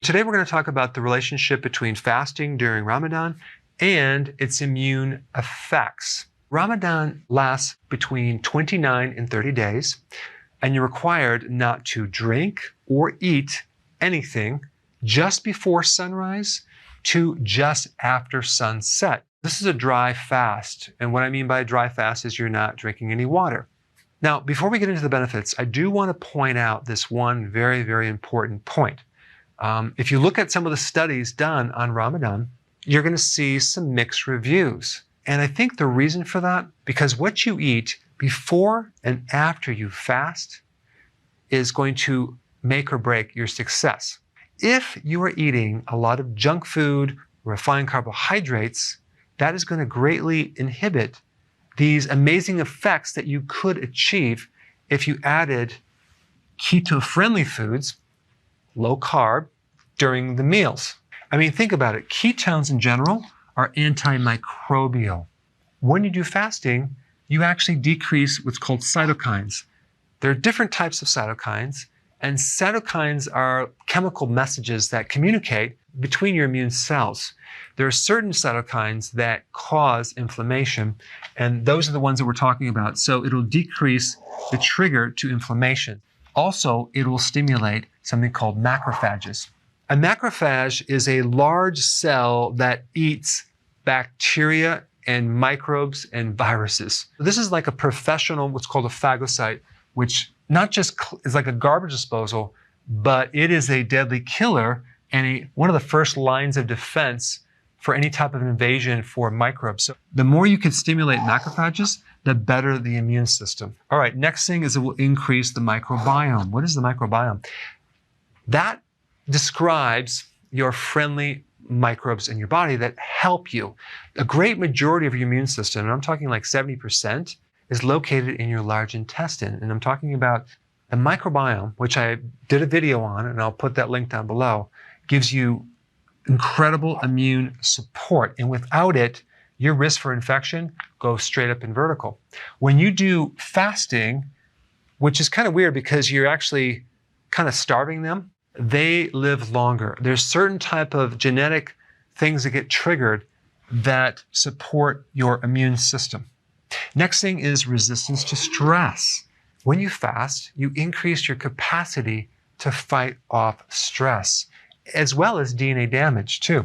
Today we're going to talk about the relationship between fasting during Ramadan and its immune effects. Ramadan lasts between 29 and 30 days, and you're required not to drink or eat anything just before sunrise to just after sunset. This is a dry fast, and what I mean by a dry fast is you're not drinking any water. Now, before we get into the benefits, I do want to point out this one very, very important point. If you look at some of the studies done on Ramadan, you're going to see some mixed reviews. And I think the reason for that, because what you eat before and after you fast is going to make or break your success. If you are eating a lot of junk food, refined carbohydrates, that is going to greatly inhibit these amazing effects that you could achieve if you added keto-friendly foods, low carb, during the meals. I mean, think about it. Ketones in general are antimicrobial. When you do fasting, you actually decrease what's called cytokines. There are different types of cytokines, and cytokines are chemical messages that communicate between your immune cells. There are certain cytokines that cause inflammation, and those are the ones that we're talking about. So it'll decrease the trigger to inflammation. Also, it will stimulate something called macrophages. A macrophage is a large cell that eats bacteria and microbes and viruses. This is like a professional, what's called a phagocyte, which not just is like a garbage disposal, but it is a deadly killer and one of the first lines of defense for any type of invasion for microbes. So the more you can stimulate macrophages, the better the immune system. All right, next thing is it will increase the microbiome. What is the microbiome? That describes your friendly microbes in your body that help you. A great majority of your immune system, and I'm talking like 70%, is located in your large intestine. And I'm talking about the microbiome, which I did a video on, and I'll put that link down below, gives you incredible immune support. And without it, your risk for infection goes straight up and vertical. When you do fasting, which is kind of weird because you're actually kind of starving them, they live longer. There's certain type of genetic things that get triggered that support your immune system. Next thing is resistance to stress. When you fast, you increase your capacity to fight off stress, as well as DNA damage too.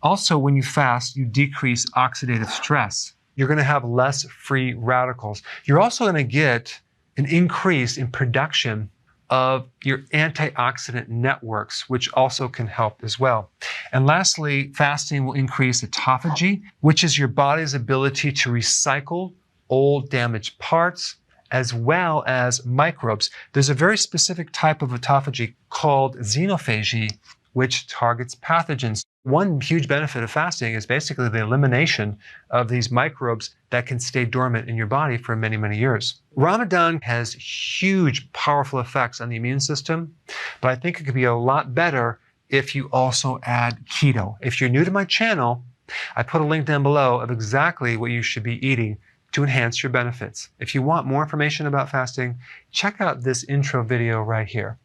Also, when you fast, you decrease oxidative stress. You're going to have less free radicals. You're also going to get an increase in production of your antioxidant networks, which also can help as well. And lastly, fasting will increase autophagy, which is your body's ability to recycle old damaged parts, as well as microbes. There's a very specific type of autophagy called xenophagy, which targets pathogens. One huge benefit of fasting is basically the elimination of these microbes that can stay dormant in your body for many, many years. Ramadan has huge, powerful effects on the immune system, but I think it could be a lot better if you also add keto. If you're new to my channel, I put a link down below of exactly what you should be eating to enhance your benefits. If you want more information about fasting, check out this intro video right here.